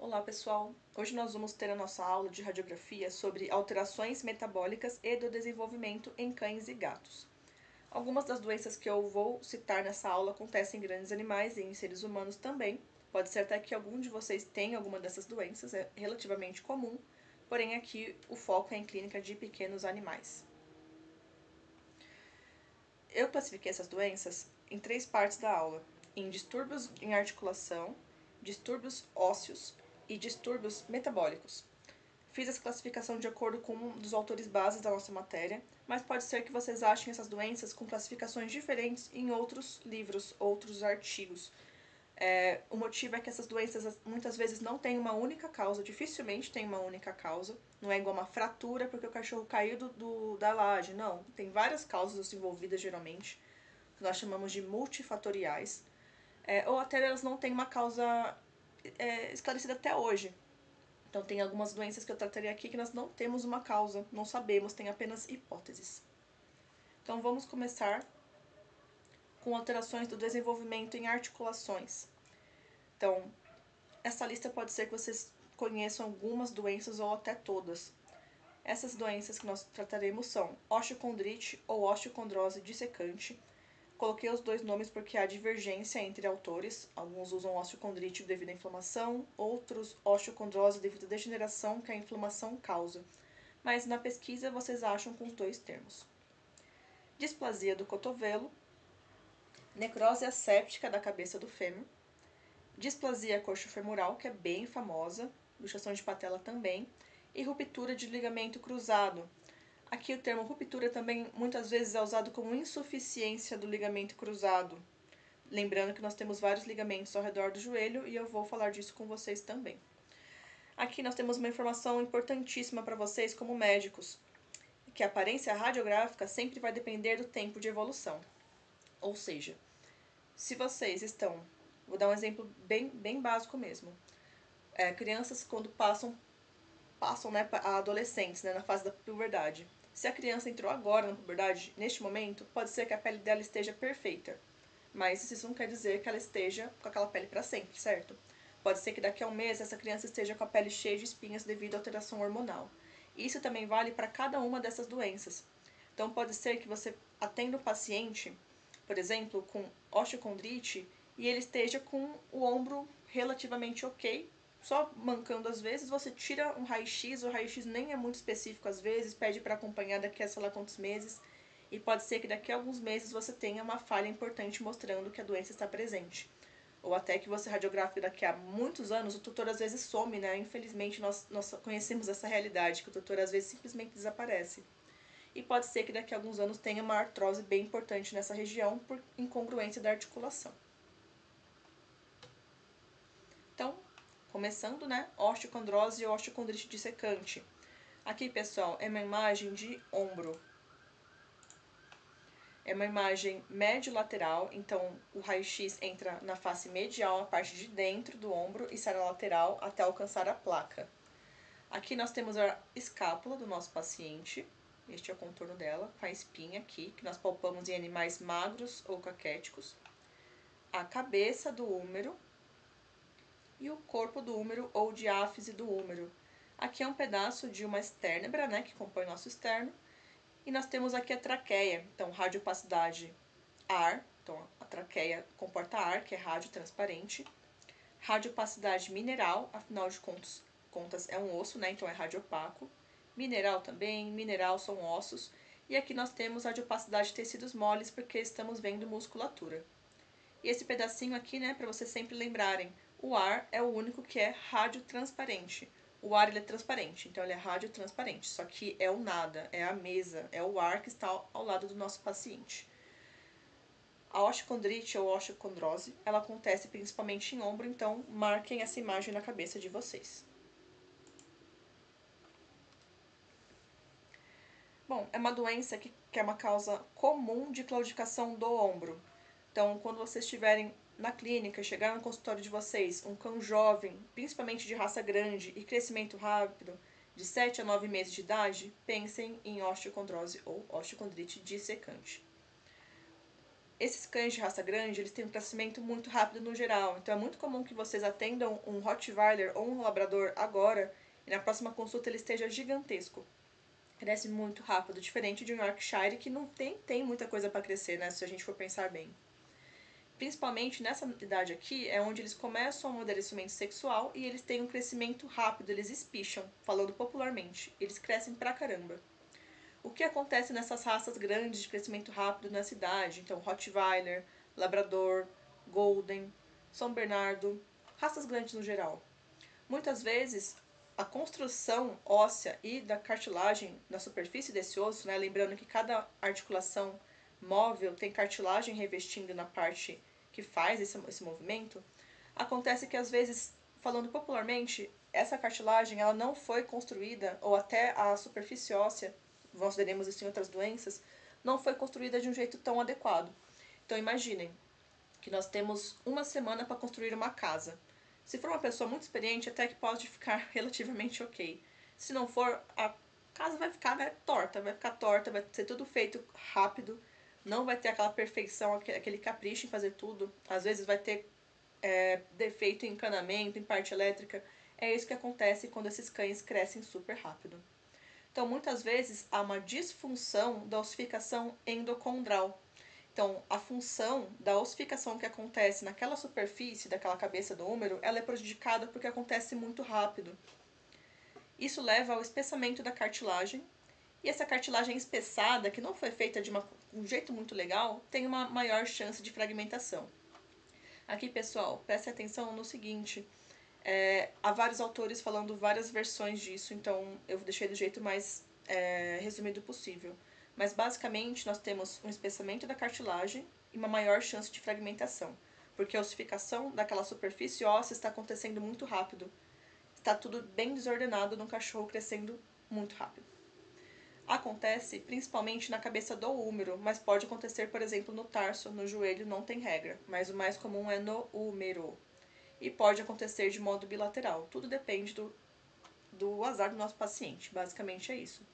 Olá pessoal, hoje nós vamos ter a nossa aula de radiografia sobre alterações metabólicas e do desenvolvimento em cães e gatos. Algumas das doenças que eu vou citar nessa aula acontecem em grandes animais e em seres humanos também. Pode ser até que algum de vocês tenha alguma dessas doenças, é relativamente comum, porém aqui o foco é em clínica de pequenos animais. Eu classifiquei essas doenças em 3 partes da aula, em distúrbios em articulação, distúrbios ósseos e distúrbios metabólicos. Fiz essa classificação de acordo com um dos autores bases da nossa matéria, mas pode ser que vocês achem essas doenças com classificações diferentes em outros livros, outros artigos. O motivo é que essas doenças muitas vezes não têm uma única causa, dificilmente tem uma única causa. Não é igual uma fratura porque o cachorro caiu da laje, não. Tem várias causas envolvidas geralmente, que nós chamamos de multifatoriais. Ou até elas não têm uma causa esclarecida até hoje. Então tem algumas doenças que eu trataria aqui que nós não temos uma causa, não sabemos, tem apenas hipóteses. Então vamos começar com alterações do desenvolvimento em articulações. Então, essa lista pode ser que vocês conheçam algumas doenças ou até todas. Essas doenças que nós trataremos são osteocondrite ou osteocondrose dissecante. Coloquei os dois nomes porque há divergência entre autores. Alguns usam osteocondrite devido à inflamação, outros osteocondrose devido à degeneração que a inflamação causa. Mas na pesquisa vocês acham com os dois termos. Displasia do cotovelo, necrose asséptica da cabeça do fêmur, displasia coxofemoral, que é bem famosa, luxação de patela também, e ruptura de ligamento cruzado. Aqui o termo ruptura também muitas vezes é usado como insuficiência do ligamento cruzado. Lembrando que nós temos vários ligamentos ao redor do joelho e eu vou falar disso com vocês também. Aqui nós temos uma informação importantíssima para vocês como médicos, que a aparência radiográfica sempre vai depender do tempo de evolução. Ou seja, se vocês estão, vou dar um exemplo bem básico mesmo, crianças quando passam né, a adolescentes, né, na fase da puberdade. Se a criança entrou agora na puberdade, neste momento, pode ser que a pele dela esteja perfeita, mas isso não quer dizer que ela esteja com aquela pele para sempre, certo? Pode ser que daqui a um mês essa criança esteja com a pele cheia de espinhas devido à alteração hormonal. Isso também vale para cada uma dessas doenças. Então pode ser que você atenda o paciente, por exemplo, com osteocondrite, e ele esteja com o ombro relativamente ok, só mancando às vezes, você tira um raio-x, o raio-x nem é muito específico às vezes, pede para acompanhar daqui a sei lá quantos meses, e pode ser que daqui a alguns meses você tenha uma falha importante mostrando que a doença está presente. Ou até que você radiografe daqui a muitos anos, o tutor às vezes some, né? Infelizmente nós conhecemos essa realidade, que o tutor às vezes simplesmente desaparece. E pode ser que daqui a alguns anos tenha uma artrose bem importante nessa região por incongruência da articulação. Então, começando, né? Osteocondrose e osteocondrite dissecante. Aqui, pessoal, é uma imagem de ombro. É uma imagem médio-lateral, então o raio-x entra na face medial, a parte de dentro do ombro, e sai na lateral até alcançar a placa. Aqui nós temos a escápula do nosso paciente, este é o contorno dela, com a espinha aqui, que nós palpamos em animais magros ou caquéticos. A cabeça do úmero e o corpo do úmero ou diáfise do úmero. Aqui é um pedaço de uma esternebra, né, que compõe o nosso externo. E nós temos aqui a traqueia, então radiopacidade ar, então a traqueia comporta ar, que é radiotransparente. Radiopacidade mineral, afinal de contas é um osso, né, então é radiopaco. Mineral também, mineral são ossos. E aqui nós temos radiopacidade de tecidos moles, porque estamos vendo musculatura. E esse pedacinho aqui, né, para vocês sempre lembrarem, o ar é o único que é radiotransparente. O ar ele é transparente, então ele é radiotransparente, só que é o nada, é a mesa, é o ar que está ao lado do nosso paciente. A osteocondrite ou osteocondrose, ela acontece principalmente em ombro, então marquem essa imagem na cabeça de vocês. Bom, é uma doença que é uma causa comum de claudicação do ombro. Então, quando vocês estiverem na clínica, chegar no consultório de vocês, um cão jovem, principalmente de raça grande e crescimento rápido, de 7 a 9 meses de idade, pensem em osteocondrose ou osteocondrite dissecante. Esses cães de raça grande, eles têm um crescimento muito rápido no geral, então é muito comum que vocês atendam um Rottweiler ou um Labrador agora e na próxima consulta ele esteja gigantesco. Cresce muito rápido, diferente de um Yorkshire que não tem muita coisa para crescer, né, se a gente for pensar bem. Principalmente nessa idade aqui é onde eles começam o amadurecimento sexual e eles têm um crescimento rápido, eles espicham, falando popularmente, eles crescem pra caramba. O que acontece nessas raças grandes de crescimento rápido na cidade? Então, Rottweiler, Labrador, Golden, São Bernardo, raças grandes no geral. Muitas vezes, a construção óssea e da cartilagem na superfície desse osso, né, lembrando que cada articulação móvel tem cartilagem revestindo na parte que faz esse movimento, acontece que às vezes, falando popularmente, essa cartilagem ela não foi construída, ou até a superfície óssea, nós veremos isso em outras doenças, não foi construída de um jeito tão adequado. Então imaginem que nós temos uma semana para construir uma casa. Se for uma pessoa muito experiente, até que pode ficar relativamente ok. Se não for, a casa vai ficar torta, vai ser tudo feito rápido, não vai ter aquela perfeição, aquele capricho em fazer tudo. Às vezes vai ter defeito em encanamento, em parte elétrica. É isso que acontece quando esses cães crescem super rápido. Então, muitas vezes, há uma disfunção da ossificação endocondral. Então, a função da ossificação que acontece naquela superfície daquela cabeça do úmero, ela é prejudicada porque acontece muito rápido. Isso leva ao espessamento da cartilagem, e essa cartilagem espessada, que não foi feita de um jeito muito legal, tem uma maior chance de fragmentação. Aqui, pessoal, preste atenção no seguinte, há vários autores falando várias versões disso, então eu deixei do jeito mais resumido possível. Mas basicamente nós temos um espessamento da cartilagem e uma maior chance de fragmentação, porque a ossificação daquela superfície óssea está acontecendo muito rápido. Está tudo bem desordenado num cachorro crescendo muito rápido. Acontece principalmente na cabeça do úmero, mas pode acontecer, por exemplo, no tarso, no joelho, não tem regra, mas o mais comum é no úmero. E pode acontecer de modo bilateral. Tudo depende do azar do nosso paciente. Basicamente é isso.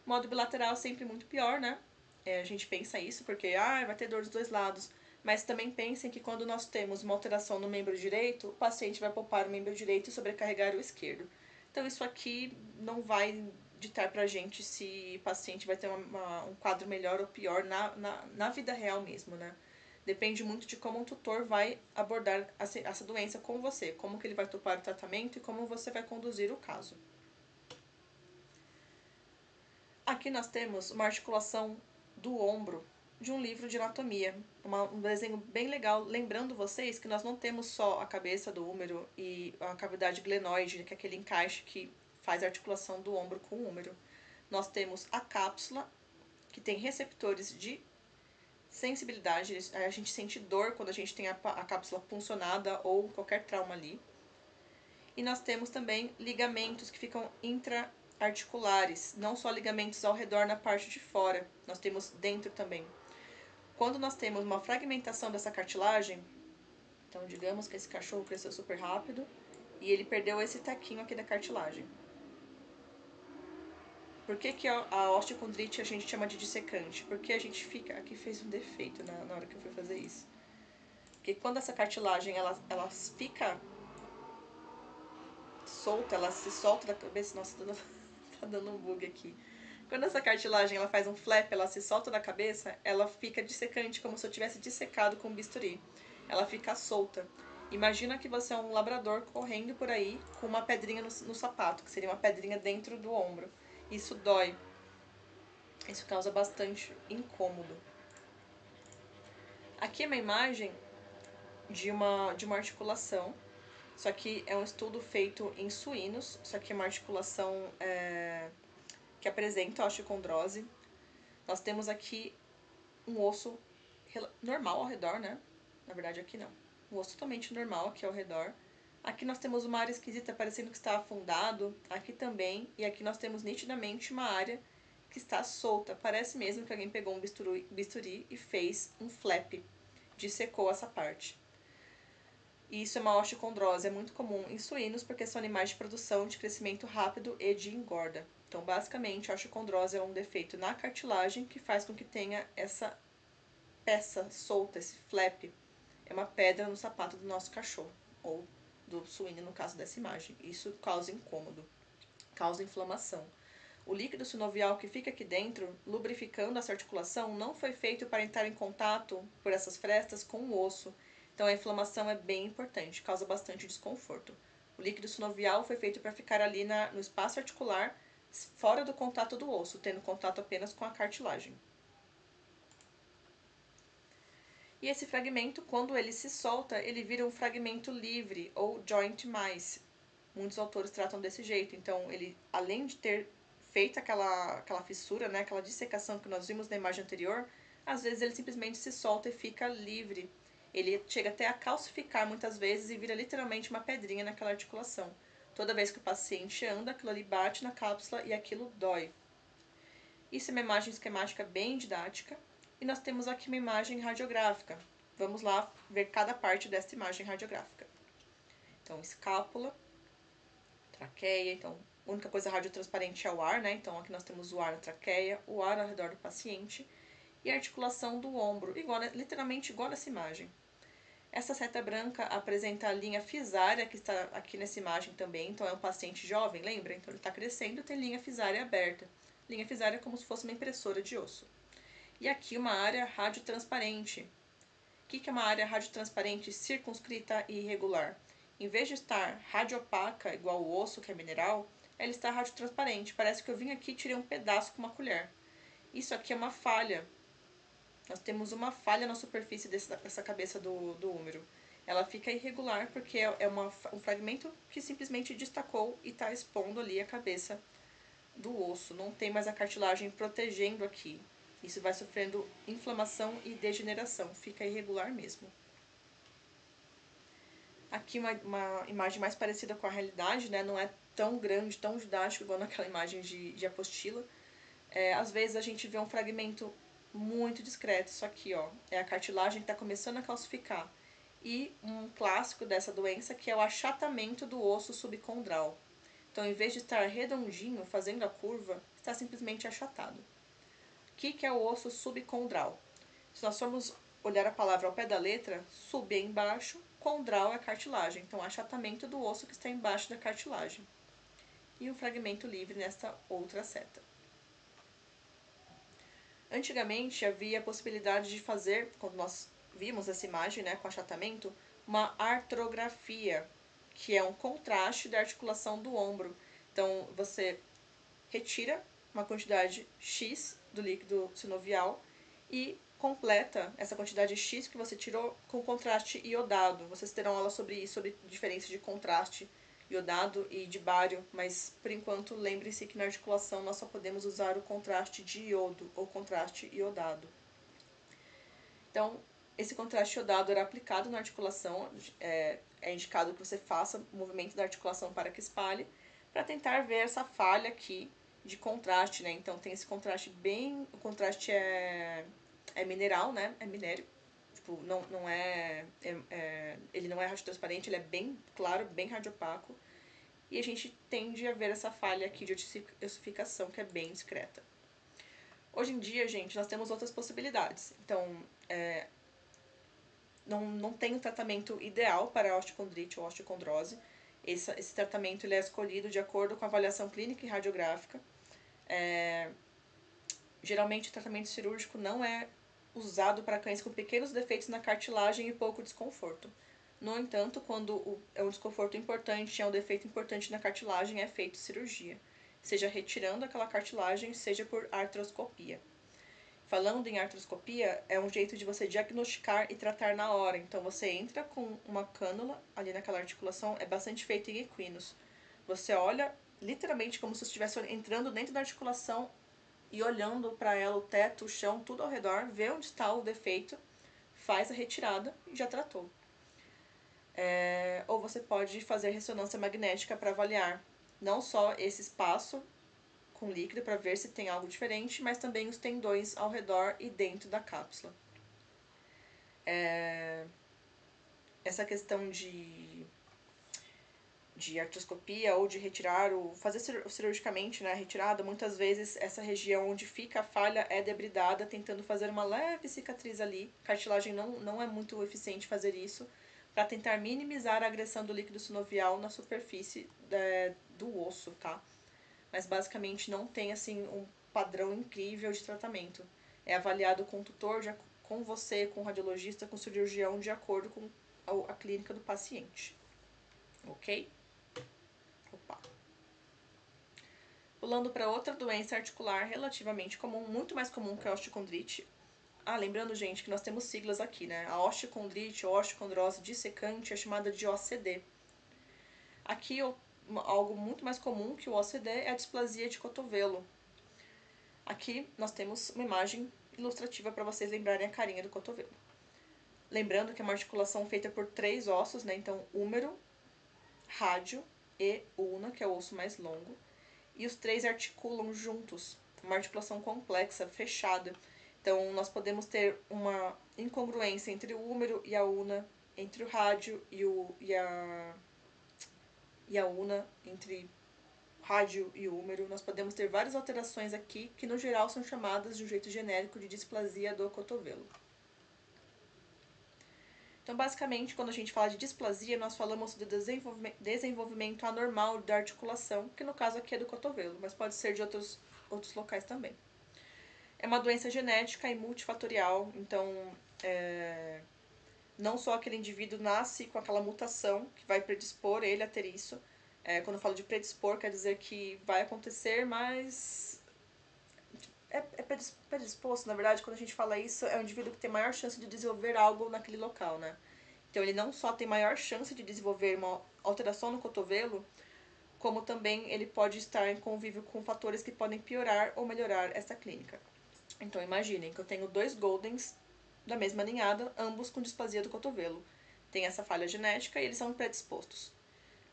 Modo bilateral é sempre muito pior, né? A gente pensa isso porque vai ter dor dos dois lados. Mas também pensem que quando nós temos uma alteração no membro direito, o paciente vai poupar o membro direito e sobrecarregar o esquerdo. Então isso aqui não vai ditar pra gente se o paciente vai ter um quadro melhor ou pior na vida real mesmo, né? Depende muito de como o tutor vai abordar essa doença com você, como que ele vai topar o tratamento e como você vai conduzir o caso. Aqui nós temos uma articulação do ombro de um livro de anatomia, um desenho bem legal, lembrando vocês que nós não temos só a cabeça do úmero e a cavidade glenoide, que é aquele encaixe que faz a articulação do ombro com o úmero. Nós temos a cápsula, que tem receptores de sensibilidade, a gente sente dor quando a gente tem a cápsula puncionada ou qualquer trauma ali. E nós temos também ligamentos que ficam intra-articulares, não só ligamentos ao redor na parte de fora, nós temos dentro também. Quando nós temos uma fragmentação dessa cartilagem, então digamos que esse cachorro cresceu super rápido e ele perdeu esse taquinho aqui da cartilagem. Por que a osteocondrite a gente chama de dissecante? Porque a gente fica... Aqui fez um defeito na hora que eu fui fazer isso. Porque quando essa cartilagem ela fica solta, ela se solta da cabeça... Nossa, tá dando um bug aqui. Quando essa cartilagem ela faz um flap, ela se solta da cabeça, ela fica dissecante, como se eu tivesse dissecado com um bisturi. Ela fica solta. Imagina que você é um labrador correndo por aí com uma pedrinha no sapato, que seria uma pedrinha dentro do ombro. Isso dói. Isso causa bastante incômodo. Aqui é uma imagem de uma articulação. Isso aqui é um estudo feito em suínos. Isso aqui é uma articulação que apresenta osteocondrose. Nós temos aqui um osso normal ao redor, né? Na verdade aqui não. Um osso totalmente normal aqui ao redor. Aqui nós temos uma área esquisita parecendo que está afundado. Aqui também. E aqui nós temos nitidamente uma área que está solta. Parece mesmo que alguém pegou um bisturi e fez um flap. Dissecou essa parte. E isso é uma osteocondrose. É muito comum em suínos porque são animais de produção de crescimento rápido e de engorda. Então, basicamente, a osteocondrose é um defeito na cartilagem que faz com que tenha peça solta, esse flap, é uma pedra no sapato do nosso cachorro, ou do suíno no caso dessa imagem. Isso causa incômodo, causa inflamação. O líquido sinovial que fica aqui dentro, lubrificando essa articulação, não foi feito para entrar em contato por essas frestas com o osso. Então a inflamação é bem importante, causa bastante desconforto. O líquido sinovial foi feito para ficar ali no espaço articular, fora do contato do osso, tendo contato apenas com a cartilagem. E esse fragmento, quando ele se solta, ele vira um fragmento livre, ou joint mice. Muitos autores tratam desse jeito. Então, ele, além de ter feito aquela fissura, né, aquela dissecação que nós vimos na imagem anterior, às vezes ele simplesmente se solta e fica livre. Ele chega até a calcificar muitas vezes e vira literalmente uma pedrinha naquela articulação. Toda vez que o paciente anda, aquilo ali bate na cápsula e aquilo dói. Isso é uma imagem esquemática bem didática. E nós temos aqui uma imagem radiográfica. Vamos lá ver cada parte desta imagem radiográfica. Então, escápula, traqueia, então, a única coisa radiotransparente é o ar, né? Então, aqui nós temos o ar na traqueia, o ar ao redor do paciente e a articulação do ombro, literalmente igual nessa imagem. Essa seta branca apresenta a linha fisária, que está aqui nessa imagem também, então é um paciente jovem, lembra? Então, ele está crescendo, tem linha fisária aberta. Linha fisária é como se fosse uma impressora de osso. E aqui uma área radiotransparente. O que é uma área radiotransparente circunscrita e irregular? Em vez de estar radiopaca, igual o osso, que é mineral, ela está radiotransparente. Parece que eu vim aqui e tirei um pedaço com uma colher. Isso aqui é uma falha. Nós temos uma falha na superfície dessa cabeça do úmero. Ela fica irregular porque é um fragmento que simplesmente destacou e está expondo ali a cabeça do osso. Não tem mais a cartilagem protegendo aqui. Isso vai sofrendo inflamação e degeneração. Fica irregular mesmo. Aqui uma imagem mais parecida com a realidade, né? Não é tão grande, tão didático igual naquela imagem de apostila. Às vezes a gente vê um fragmento muito discreto. Isso aqui, ó, é a cartilagem que está começando a calcificar. E um clássico dessa doença que é o achatamento do osso subcondral. Então, em vez de estar redondinho, fazendo a curva, está simplesmente achatado. O que é o osso subcondral? Se nós formos olhar a palavra ao pé da letra, sub é embaixo, condral é cartilagem. Então, achatamento do osso que está embaixo da cartilagem. E um fragmento livre nesta outra seta. Antigamente havia a possibilidade de fazer, quando nós vimos essa imagem, né, com achatamento, uma artrografia, que é um contraste da articulação do ombro. Então, você retira uma quantidade X do líquido sinovial e completa essa quantidade X que você tirou com contraste iodado. Vocês terão aula sobre isso, sobre diferença de contraste iodado e de bário, mas por enquanto lembre-se que na articulação nós só podemos usar o contraste de iodo ou contraste iodado. Então, esse contraste iodado era aplicado na articulação, é indicado que você faça o movimento da articulação para que espalhe, para tentar ver essa falha aqui de contraste, né? Então tem esse contraste bem, o contraste é mineral, né? É minério. Tipo, ele não é radiotransparente, ele é bem claro, bem radiopaco. E a gente tende a ver essa falha aqui de ossificação, que é bem discreta. Hoje em dia, gente, nós temos outras possibilidades. Então, não tem um tratamento ideal para a osteocondrite ou osteocondrose. Esse tratamento ele é escolhido de acordo com a avaliação clínica e radiográfica. Geralmente, o tratamento cirúrgico não é usado para cães com pequenos defeitos na cartilagem e pouco desconforto. No entanto, quando é um desconforto importante, é um defeito importante na cartilagem, é feito cirurgia, seja retirando aquela cartilagem, seja por artroscopia. Falando em artroscopia, é um jeito de você diagnosticar e tratar na hora. Então, você entra com uma cânula ali naquela articulação, é bastante feito em equinos. Você olha literalmente como se estivesse entrando dentro da articulação e olhando para ela, o teto, o chão, tudo ao redor, vê onde está o defeito, faz a retirada e já tratou. Ou você pode fazer ressonância magnética para avaliar não só esse espaço com líquido para ver se tem algo diferente, mas também os tendões ao redor e dentro da cápsula. Essa questão de artroscopia ou de retirar, ou fazer cirurgicamente, né, a retirada, muitas vezes essa região onde fica a falha é debridada, tentando fazer uma leve cicatriz ali. Cartilagem não é muito eficiente fazer isso, para tentar minimizar a agressão do líquido sinovial na superfície do osso, tá? Mas basicamente não tem assim um padrão incrível de tratamento. É avaliado com o tutor, com você, com o radiologista, com o cirurgião, de acordo com a clínica do paciente. Ok? Opa. Pulando para outra doença articular relativamente comum, muito mais comum que a osteocondrite. Lembrando, gente, que nós temos siglas aqui, né? A osteocondrite ou osteocondrose dissecante é chamada de OCD. Aqui, algo muito mais comum que o OCD é a displasia de cotovelo. Aqui nós temos uma imagem ilustrativa para vocês lembrarem a carinha do cotovelo. Lembrando que é uma articulação feita por 3 ossos, né? Então, húmero, rádio e ulna, que é o osso mais longo. E os 3 articulam juntos, uma articulação complexa, fechada. Então, nós podemos ter uma incongruência entre o húmero e a ulna, entre o rádio e a ulna, entre rádio e húmero. Nós podemos ter várias alterações aqui, que no geral são chamadas de um jeito genérico de displasia do cotovelo. Então, basicamente, quando a gente fala de displasia, nós falamos do desenvolvimento anormal da articulação, que no caso aqui é do cotovelo, mas pode ser de outros locais também. É uma doença genética e multifatorial, então não só aquele indivíduo nasce com aquela mutação que vai predispor ele a ter isso. Quando eu falo de predispor, quer dizer que vai acontecer, mas é predisposto, na verdade, quando a gente fala isso, é um indivíduo que tem maior chance de desenvolver algo naquele local, né? Então ele não só tem maior chance de desenvolver uma alteração no cotovelo, como também ele pode estar em convívio com fatores que podem piorar ou melhorar essa clínica. Então imaginem que eu tenho 2 Goldens da mesma ninhada, ambos com displasia do cotovelo. Tem essa falha genética e eles são predispostos.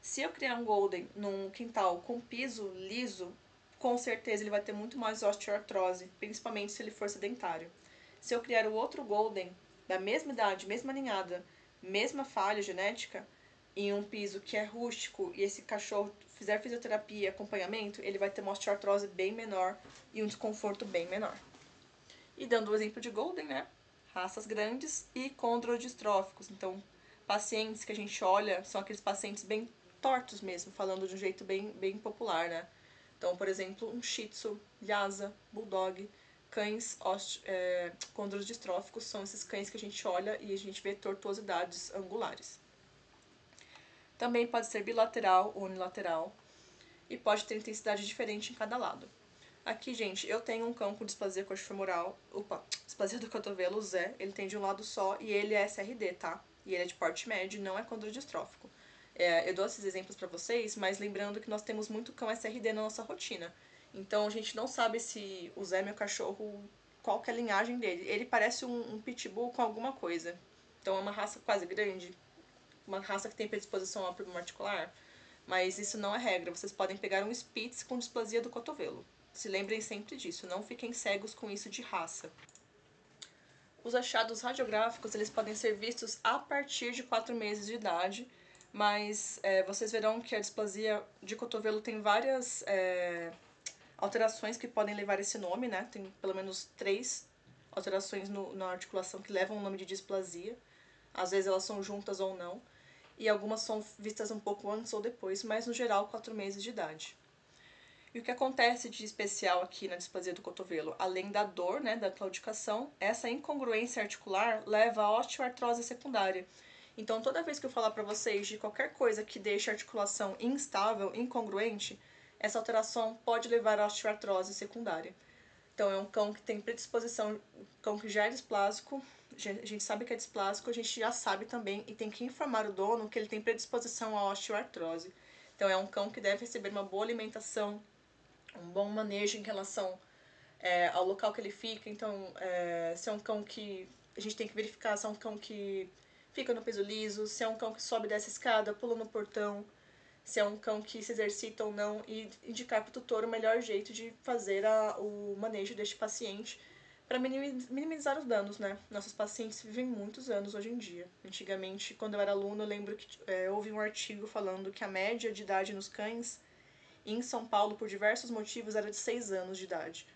Se eu criar um Golden num quintal com piso liso, com certeza ele vai ter muito mais osteoartrose, principalmente se ele for sedentário. Se eu criar o outro Golden da mesma idade, mesma ninhada, mesma falha genética, em um piso que é rústico e esse cachorro fizer fisioterapia e acompanhamento, ele vai ter uma osteoartrose bem menor e um desconforto bem menor. E dando o exemplo de Golden, né? Raças grandes e condrodistróficos. Então, pacientes que a gente olha são aqueles pacientes bem tortos mesmo, falando de um jeito bem popular, né? Então, por exemplo, um Shih Tzu, Lhasa, Bulldog, cães condrodistróficos são esses cães que a gente olha e a gente vê tortuosidades angulares. Também pode ser bilateral ou unilateral e pode ter intensidade diferente em cada lado. Aqui, gente, eu tenho um cão com displasia coxofemoral, displasia do cotovelo, o Zé, ele tem de um lado só e ele é SRD, tá? E ele é de porte médio, não é condrodistrófico. Eu dou esses exemplos pra vocês, mas lembrando que nós temos muito cão SRD na nossa rotina. Então a gente não sabe se o Zé, meu cachorro, qual que é a linhagem dele. Ele parece um pitbull com alguma coisa. Então é uma raça quase grande, uma raça que tem predisposição ao problema articular, mas isso não é regra. Vocês podem pegar um Spitz com displasia do cotovelo. Se lembrem sempre disso, não fiquem cegos com isso de raça. Os achados radiográficos eles podem ser vistos a partir de 4 meses de idade, mas vocês verão que a displasia de cotovelo tem várias alterações que podem levar esse nome, né? Tem pelo menos 3 alterações na articulação que levam o nome de displasia. Às vezes elas são juntas ou não, e algumas são vistas um pouco antes ou depois, mas no geral 4 meses de idade. E o que acontece de especial aqui na displasia do cotovelo? Além da dor, né, da claudicação, essa incongruência articular leva à osteoartrose secundária. Então, toda vez que eu falar para vocês de qualquer coisa que deixe a articulação instável, incongruente, essa alteração pode levar à osteoartrose secundária. Então, é um cão que tem predisposição, um cão que já é displásico, a gente sabe que é displásico, a gente já sabe também e tem que informar o dono que ele tem predisposição à osteoartrose. Então, é um cão que deve receber uma boa alimentação, um bom manejo em relação ao local que ele fica. Então, se é um cão que... A gente tem que verificar se é um cão que fica no piso liso, se é um cão que sobe dessa escada, pula no portão, se é um cão que se exercita ou não, e indicar para o tutor o melhor jeito de fazer o manejo deste paciente, para minimizar os danos, né? Nossos pacientes vivem muitos anos hoje em dia. Antigamente, quando eu era aluna, eu lembro que houve um artigo falando que a média de idade nos cães em São Paulo, por diversos motivos, era de 6 anos de idade.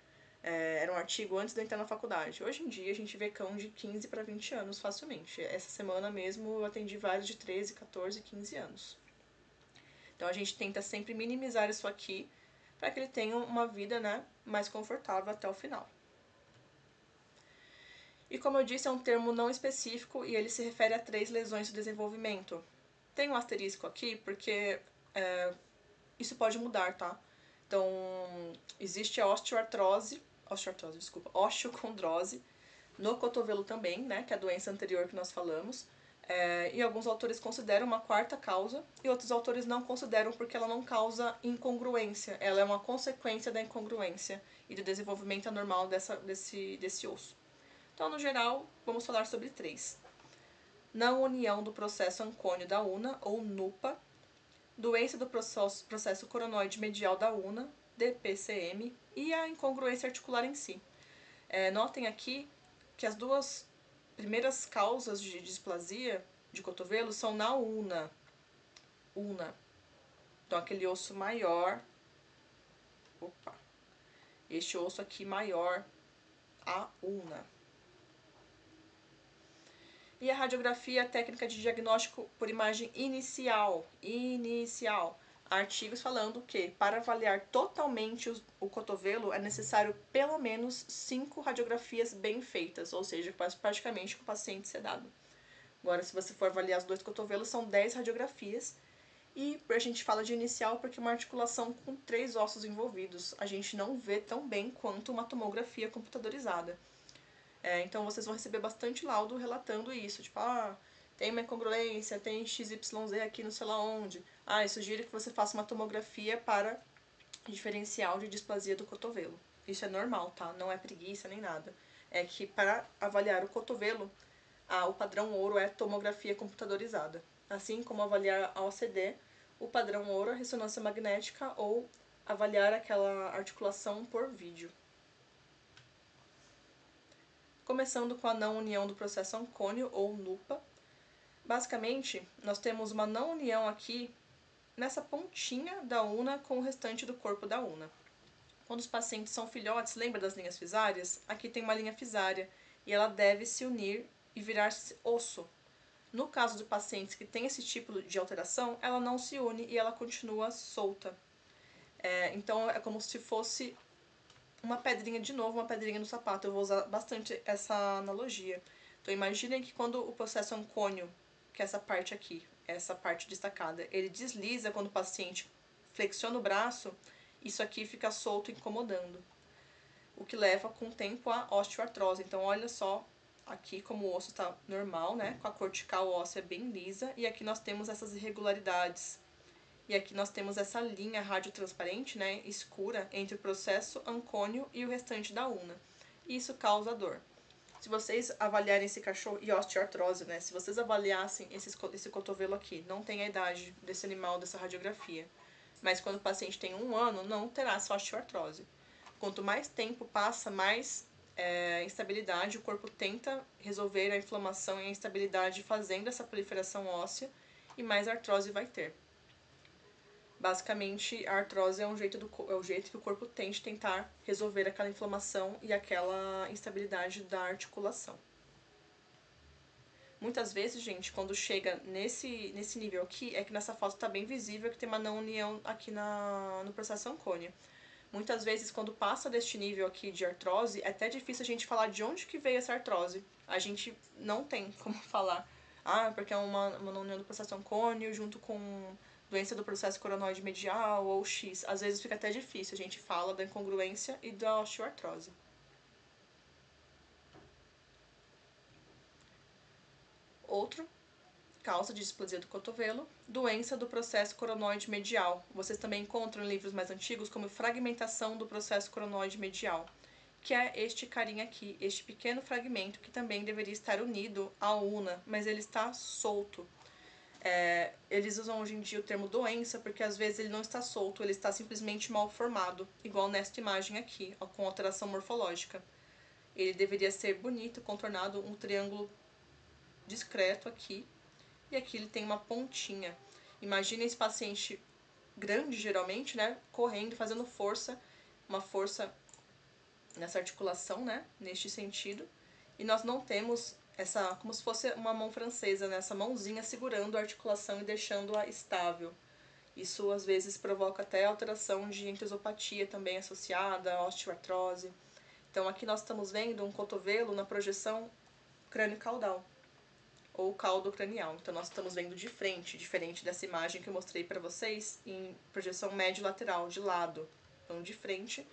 Era um artigo antes de eu entrar na faculdade. Hoje em dia, a gente vê cão de 15 para 20 anos facilmente. Essa semana mesmo, eu atendi vários de 13, 14, 15 anos. Então, a gente tenta sempre minimizar isso aqui para que ele tenha uma vida, né, mais confortável até o final. E como eu disse, é um termo não específico e ele se refere a 3 lesões do desenvolvimento. Tem um asterisco aqui porque isso pode mudar, tá? Então, existe a osteocondrose no cotovelo também, né, que é a doença anterior que nós falamos. E alguns autores consideram uma quarta causa e outros autores não consideram porque ela não causa incongruência, ela é uma consequência da incongruência e do desenvolvimento anormal desse osso. Então, no geral, vamos falar sobre 3. Não união do processo ancônio da una, ou NUPA, doença do processo coronoide medial da una, DPCM, e a incongruência articular em si. Notem aqui que as 2 primeiras causas de displasia de cotovelo são na una. Então, aquele osso maior. Este osso aqui maior, a una. E a radiografia é a técnica de diagnóstico por imagem inicial. Há artigos falando que, para avaliar totalmente o cotovelo, é necessário pelo menos 5 radiografias bem feitas, ou seja, praticamente com o paciente sedado. Agora, se você for avaliar os 2 cotovelos, são 10 radiografias. E a gente fala de inicial porque é uma articulação com 3 ossos envolvidos. A gente não vê tão bem quanto uma tomografia computadorizada. Então vocês vão receber bastante laudo relatando isso, tipo, tem uma incongruência, tem XYZ aqui não sei lá onde. Eu sugiro que você faça uma tomografia para diferencial de displasia do cotovelo. Isso é normal, tá? Não é preguiça nem nada. É que para avaliar o cotovelo, o padrão ouro é tomografia computadorizada. Assim como avaliar a OCD, o padrão ouro é ressonância magnética ou avaliar aquela articulação por vídeo. Começando com a não união do processo ancônio, ou NUPA. Basicamente, nós temos uma não união aqui nessa pontinha da una com o restante do corpo da una. Quando os pacientes são filhotes, lembra das linhas fisárias? Aqui tem uma linha fisária e ela deve se unir e virar osso. No caso de pacientes que têm esse tipo de alteração, ela não se une e ela continua solta. Então é como se fosse uma pedrinha no sapato. Eu vou usar bastante essa analogia. Então imaginem que quando o processo ancônio, que é essa parte aqui, essa parte destacada, ele desliza quando o paciente flexiona o braço, isso aqui fica solto, incomodando. O que leva com o tempo a osteoartrose. Então olha só aqui como o osso está normal, né? Com a cortical óssea bem lisa, e aqui nós temos essas irregularidades. E aqui nós temos essa linha radiotransparente, né, escura, entre o processo ancônio e o restante da una. E isso causa dor. Se vocês avaliarem esse cachorro, e osteoartrose, né, se vocês avaliassem esse cotovelo aqui, não tem a idade desse animal, dessa radiografia. Mas quando o paciente tem 1 ano, não terá essa osteoartrose. Quanto mais tempo passa, mais instabilidade, o corpo tenta resolver a inflamação e a instabilidade fazendo essa proliferação óssea, e mais artrose vai ter. Basicamente, a artrose é o jeito que o corpo tem de tentar resolver aquela inflamação e aquela instabilidade da articulação. Muitas vezes, gente, quando chega nesse nível aqui, é que nessa foto está bem visível que tem uma não união aqui no processo ancônio. Muitas vezes, quando passa deste nível aqui de artrose, é até difícil a gente falar de onde que veio essa artrose. A gente não tem como falar, porque é uma não união do processo ancônio junto com doença do processo coronoide medial ou X. Às vezes fica até difícil, a gente fala da incongruência e da osteoartrose. Outro causa de displasia do cotovelo, doença do processo coronoide medial. Vocês também encontram em livros mais antigos como fragmentação do processo coronoide medial, que é este carinha aqui, este pequeno fragmento que também deveria estar unido à una, mas ele está solto. Eles usam hoje em dia o termo doença porque às vezes ele não está solto, ele está simplesmente mal formado, igual nesta imagem aqui, com alteração morfológica. ele deveria ser bonito, contornado, um triângulo discreto aqui, e aqui ele tem uma pontinha. Imagina esse paciente grande, geralmente, né, correndo, fazendo força, uma força nessa articulação, né, neste sentido, e nós não temos essa, como se fosse uma mão francesa, né, essa mãozinha segurando a articulação e deixando-a estável. Isso às vezes provoca até alteração de entesopatia também associada à osteoartrose. Então aqui nós estamos vendo um cotovelo na projeção crânio-caudal, ou caldo cranial. Então nós estamos vendo de frente, diferente dessa imagem que eu mostrei para vocês em projeção médio-lateral, de lado. Então de frente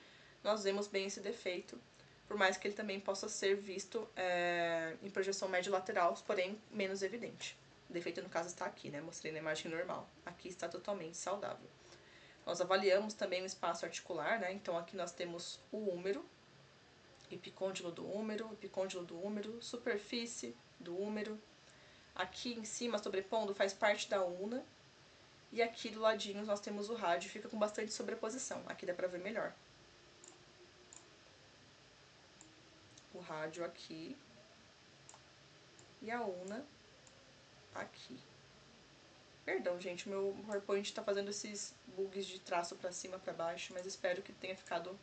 nós vemos bem esse defeito, por mais que ele também possa ser visto em projeção médio-lateral, porém menos evidente. O defeito no caso está aqui, né? Mostrei na imagem normal. Aqui está totalmente saudável. Nós avaliamos também o espaço articular, né? Então aqui nós temos o húmero, epicôndilo do húmero, superfície do húmero. Aqui em cima, sobrepondo, faz parte da una. E aqui do ladinho nós temos o rádio, fica com bastante sobreposição. Aqui dá pra ver melhor. O rádio aqui. E a una aqui. Perdão, gente, meu PowerPoint tá fazendo esses bugs de traço pra cima, pra baixo, mas espero que tenha ficado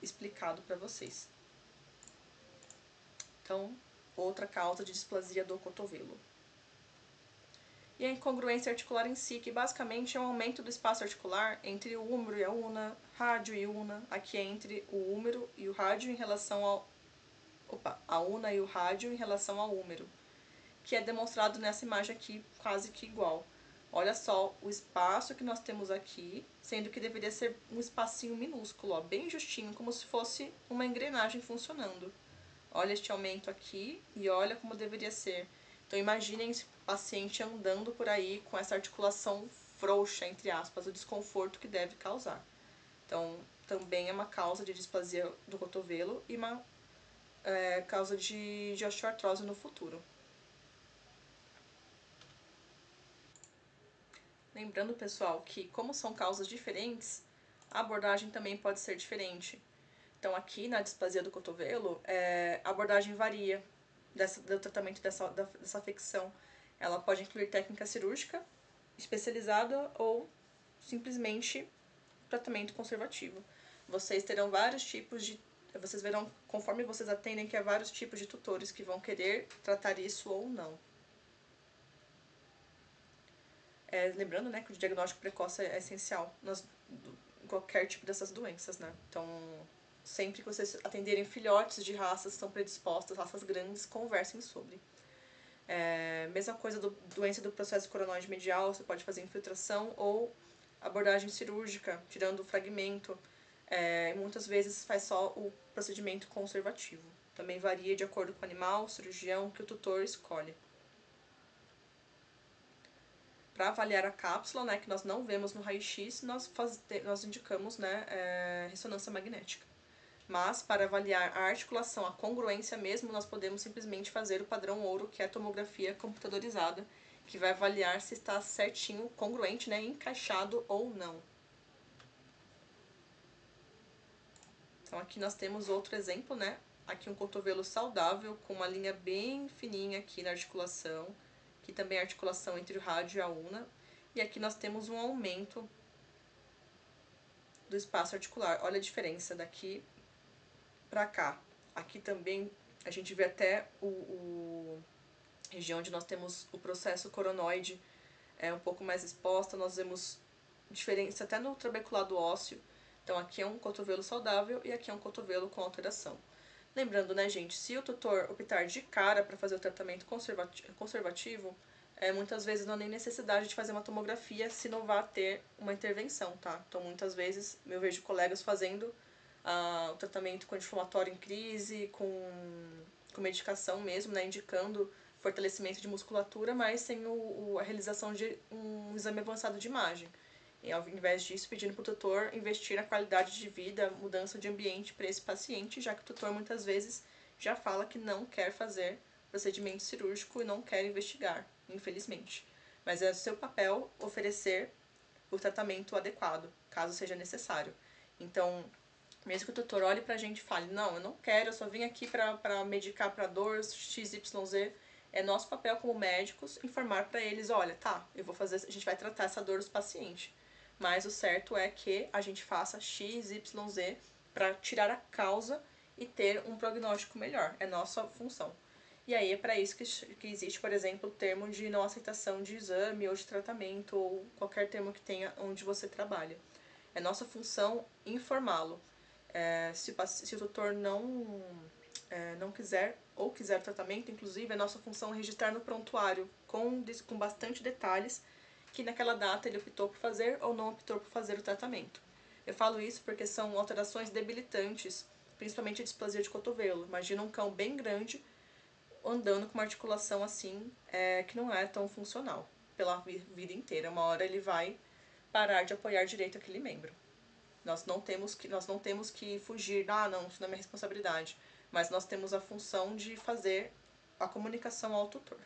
explicado pra vocês. Então, outra causa de displasia do cotovelo. E a incongruência articular em si, que basicamente é um aumento do espaço articular entre o húmero e a una, rádio e una. Aqui é entre o húmero e o rádio em relação ao... a una e o rádio em relação ao húmero, que é demonstrado nessa imagem aqui, quase que igual. Olha só o espaço que nós temos aqui, sendo que deveria ser um espacinho minúsculo, ó, bem justinho, como se fosse uma engrenagem funcionando. Olha este aumento aqui e olha como deveria ser. Então imaginem esse paciente andando por aí com essa articulação frouxa, entre aspas, o desconforto que deve causar. Então também é uma causa de displasia do cotovelo e uma causa de osteoartrose no futuro. Lembrando, pessoal, que como são causas diferentes, a abordagem também pode ser diferente. Então aqui na displasia do cotovelo, a abordagem varia do tratamento dessa afecção. Ela pode incluir técnica cirúrgica especializada ou simplesmente tratamento conservativo. Vocês terão vários tipos de... Vocês verão, conforme vocês atendem, que há vários tipos de tutores que vão querer tratar isso ou não. Lembrando, né, que o diagnóstico precoce é essencial em qualquer tipo dessas doenças, né? Então, sempre que vocês atenderem filhotes de raças que são predispostas, raças grandes, conversem sobre. Mesma coisa do doença do processo coronoide medial, você pode fazer infiltração ou abordagem cirúrgica, tirando o fragmento. Muitas vezes faz só o procedimento conservativo. Também varia de acordo com o animal, o cirurgião, que o tutor escolhe. Para avaliar a cápsula, né, que nós não vemos no raio-x, nós indicamos, né, ressonância magnética. Mas, para avaliar a articulação, a congruência mesmo, nós podemos simplesmente fazer o padrão ouro, que é a tomografia computadorizada, que vai avaliar se está certinho, congruente, né, encaixado ou não. Então, aqui nós temos outro exemplo, né, aqui um cotovelo saudável, com uma linha bem fininha aqui na articulação, que também é a articulação entre o rádio e a una, e aqui nós temos um aumento do espaço articular. Olha a diferença daqui para cá. Aqui também a gente vê até região onde nós temos o processo coronoide um pouco mais exposta, nós vemos diferença até no trabeculado ósseo. Então aqui é um cotovelo saudável e aqui é um cotovelo com alteração. Lembrando, né, gente, se o tutor optar de cara para fazer o tratamento conservativo, muitas vezes não há nem necessidade de fazer uma tomografia se não vai ter uma intervenção, tá? Então muitas vezes eu vejo colegas fazendo o tratamento com anti-inflamatório em crise, com medicação mesmo, né, indicando fortalecimento de musculatura, mas sem a realização de um exame avançado de imagem. E ao invés disso, pedindo para o tutor investir na qualidade de vida, mudança de ambiente para esse paciente, já que o tutor muitas vezes já fala que não quer fazer procedimento cirúrgico e não quer investigar, infelizmente. Mas é seu papel oferecer o tratamento adequado, caso seja necessário. Então, Mesmo que o tutor olhe pra gente e fale, não, eu não quero, eu só vim aqui pra medicar pra dor XYZ. É nosso papel como médicos informar pra eles, olha, tá, eu vou fazer, a gente vai tratar essa dor dos pacientes. Mas o certo é que a gente faça XYZ pra tirar a causa e ter um prognóstico melhor. É nossa função. E aí é para isso que existe, por exemplo, o termo de não aceitação de exame ou de tratamento ou qualquer termo que tenha onde você trabalha. É nossa função informá-lo. Se o tutor não quiser ou quiser tratamento, inclusive, é nossa função registrar no prontuário com bastante detalhes que naquela data ele optou por fazer ou não optou por fazer o tratamento. Eu falo isso porque são alterações debilitantes, principalmente a displasia de cotovelo. Imagina um cão bem grande andando com uma articulação assim que não é tão funcional pela vida inteira. Uma hora ele vai parar de apoiar direito aquele membro. Nós não temos que fugir, não, isso não é minha responsabilidade. Mas nós temos a função de fazer a comunicação ao tutor.